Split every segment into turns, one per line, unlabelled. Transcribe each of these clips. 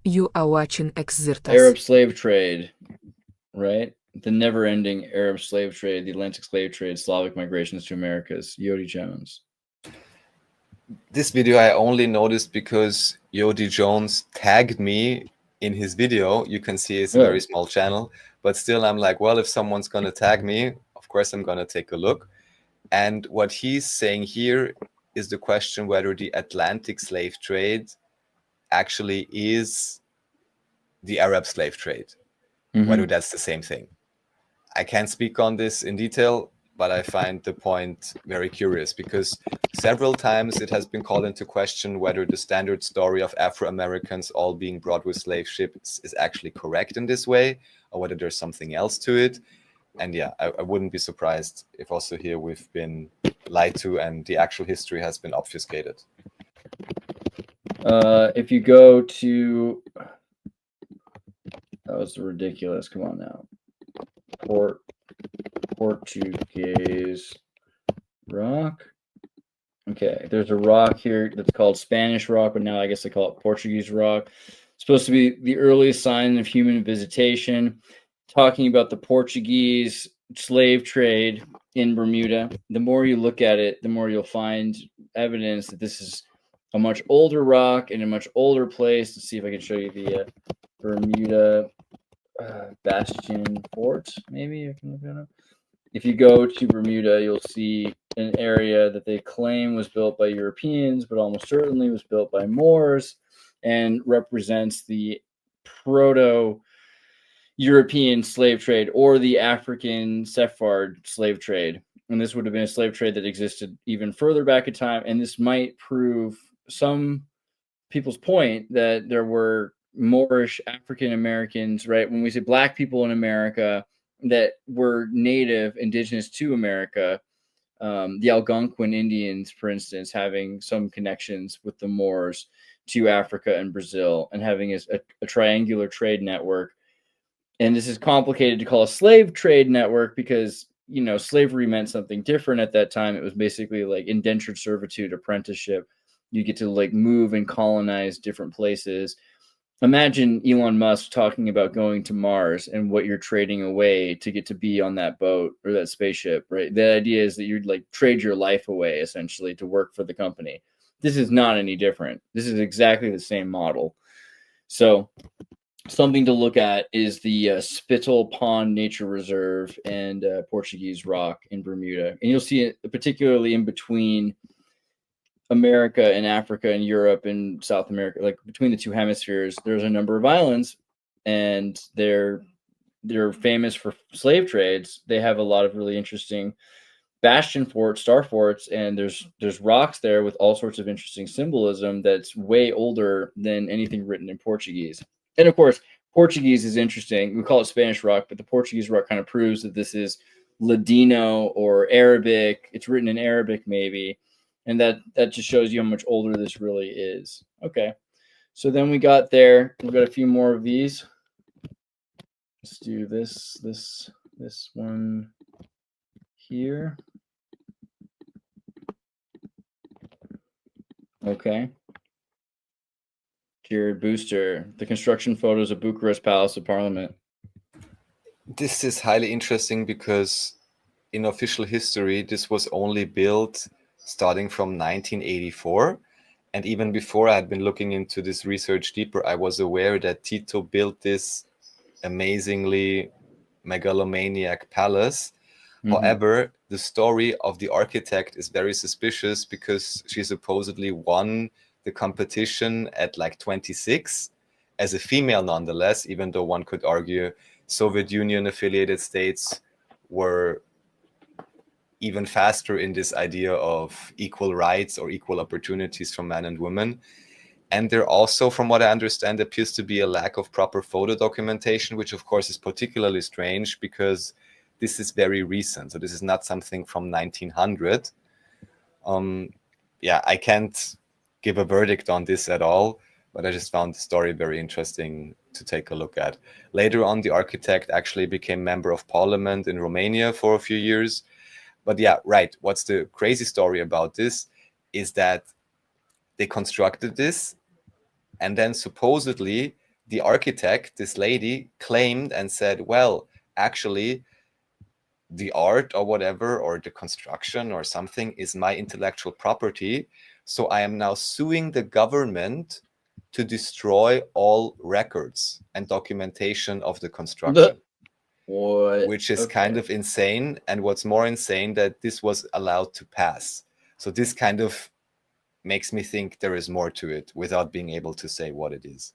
You are watching Xirtus.
Arab slave trade, right? The never-ending Arab slave trade, the Atlantic slave trade, Slavic migrations to Americas. Yodi Jones.
This video I only noticed because Yodi Jones tagged me in his video. You can see it's a very small channel, but still I'm like, well, if someone's going to tag me, of course I'm going to take a look. And what he's saying here is the question whether the Atlantic slave trade actually is the Arab slave trade, whether that's the same thing. I can't speak on this in detail, but I find the point very curious because several times it has been called into question whether the standard story of Afro-Americans all being brought with slave ships is actually correct in this way, or whether there's something else to it. And yeah, I wouldn't be surprised if also here we've been lied to and the actual history has been obfuscated.
If you go to, that was ridiculous. Come on now. Portuguese rock. Okay, there's a rock here that's called Spanish rock, but now I guess they call it Portuguese rock. It's supposed to be the earliest sign of human visitation, talking about the Portuguese slave trade in Bermuda. The more you look at it, the more you'll find evidence that this is a much older rock in a much older place. Let's see if I can show you the Bermuda Bastion Fort. Maybe I can look it up. If you go to Bermuda, you'll see an area that they claim was built by Europeans, but almost certainly was built by Moors and represents the proto-European slave trade or the African Sephard slave trade. And this would have been a slave trade that existed even further back in time. And this might prove some people's point that there were Moorish African Americans, right? When we say black people in America that were native, indigenous to America, the Algonquin Indians, for instance, having some connections with the Moors to Africa and Brazil and having a triangular trade network. And this is complicated to call a slave trade network because, you know, slavery meant something different at that time. It was basically like indentured servitude, apprenticeship. You get to like move and colonize different places. Imagine Elon Musk talking about going to Mars and what you're trading away to get to be on that boat or that spaceship, right? The idea is that you'd like trade your life away essentially to work for the company. This is not any different. This is exactly the same model. So something to look at is the Spittal Pond Nature Reserve and Portuguese Rock in Bermuda. And you'll see it particularly in between America and Africa and Europe and South America, like between the two hemispheres, there's a number of islands, and they're famous for slave trades. They have a lot of really interesting bastion forts, star forts, and there's rocks there with all sorts of interesting symbolism that's way older than anything written in Portuguese. And of course, Portuguese is interesting. We call it Spanish rock, but the Portuguese rock kind of proves that this is Ladino or Arabic. It's written in Arabic, maybe. And that just shows you how much older this really is. Okay. So then we got there. We've got a few more of these. Let's do this one here. Okay. Jared Booster, the construction photos of Bucharest Palace of Parliament.
This is highly interesting because in official history, this was only built starting from 1984. And even before I had been looking into this research deeper, I was aware that Tito built this amazingly megalomaniac palace. However, the story of the architect is very suspicious because she supposedly won the competition at like 26 as a female nonetheless, even though one could argue Soviet Union affiliated states were even faster in this idea of equal rights or equal opportunities for men and women. And there also, from what I understand, appears to be a lack of proper photo documentation, which of course is particularly strange because this is very recent. So this is not something from 1900. Yeah, I can't give a verdict on this at all, but I just found the story very interesting to take a look at. Later on, the architect actually became member of parliament in Romania for a few years. But yeah, right. What's the crazy story about this is that they constructed this and then supposedly the architect, this lady, claimed and said, well, actually, the art or whatever, or the construction or something is my intellectual property. So I am now suing the government to destroy all records and documentation of the construction.
What?
Which is kind of insane. And what's more insane, that this was allowed to pass. So this kind of makes me think there is more to it without being able to say what it is.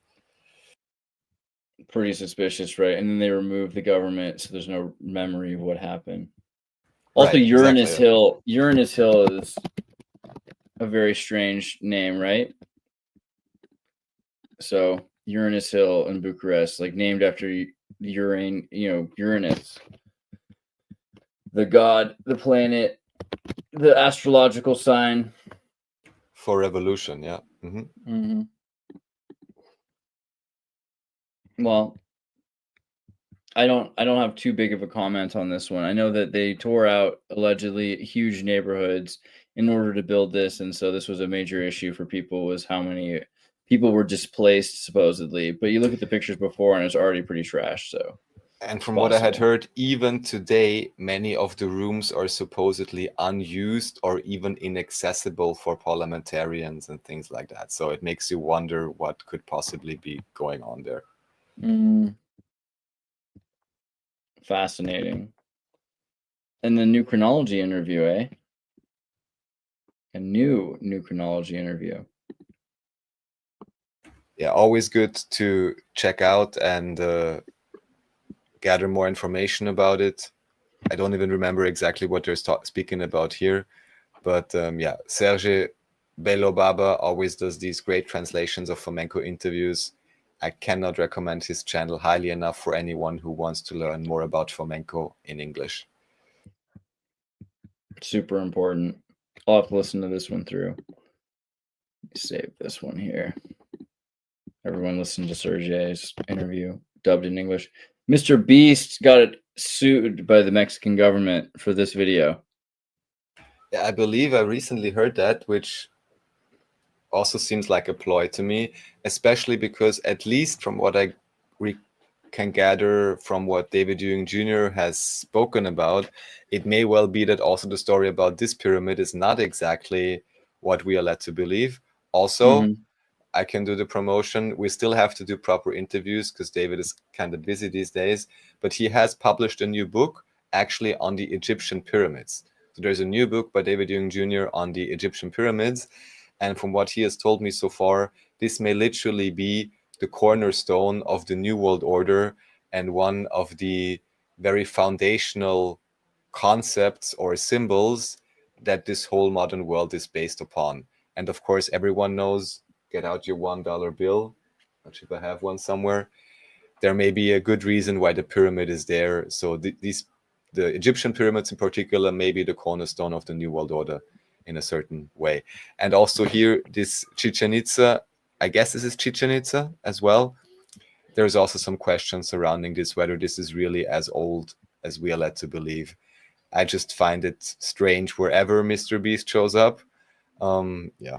Pretty suspicious, right? And then they remove the government, so there's no memory of what happened. Also,
Right,
Uranus
exactly.
Hill. Uranus Hill is a very strange name, right? So Uranus Hill in Bucharest, like named after Uranus, the god, the planet, the astrological sign
for revolution. Yeah.
Mm-hmm. Well, I don't have too big of a comment on this one. I know that they tore out allegedly huge neighborhoods in order to build this, and so this was a major issue for people, was how many people were displaced supposedly. But you look at the pictures before and it's already pretty trash. So,
and from what I had heard, even today, many of the rooms are supposedly unused or even inaccessible for parliamentarians and things like that. So it makes you wonder what could possibly be going on there.
Fascinating. And the new chronology interview, eh? A new chronology interview.
Yeah, always good to check out and gather more information about it. I don't even remember exactly what they're speaking about here, but yeah, Sergei Belobaba always does these great translations of flamenco interviews. I cannot recommend his channel highly enough for anyone who wants to learn more about flamenco in English.
Super important. I'll have to listen to this one through. Save this one here. Everyone listen to Sergei's interview, dubbed in English. MrBeast got sued by the Mexican government for this video.
Yeah, I believe I recently heard that, which also seems like a ploy to me, especially because, at least from what I can gather from what David Ewing Jr. has spoken about, it may well be that also the story about this pyramid is not exactly what we are led to believe. Also, I can do the promotion. We still have to do proper interviews because David is kind of busy these days, but he has published a new book actually on the Egyptian pyramids. So there's a new book by David Ewing Jr. on the Egyptian pyramids. And from what he has told me so far, this may literally be the cornerstone of the New World Order and one of the very foundational concepts or symbols that this whole modern world is based upon. And of course, everyone knows, get out your $1 bill. Not sure if I have one somewhere. There may be a good reason why the pyramid is there. So the Egyptian pyramids in particular may be the cornerstone of the New World Order in a certain way. And also here, this Chichen Itza, I guess this is Chichen Itza as well. There's also some questions surrounding this, whether this is really as old as we are led to believe. I just find it strange wherever MrBeast shows up. Yeah.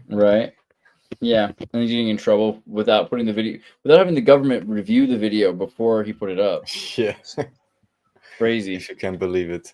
Right. Yeah. And he's getting in trouble without putting the video, without having the government review the video before he put it up.
Yeah.
Crazy.
If you can believe it.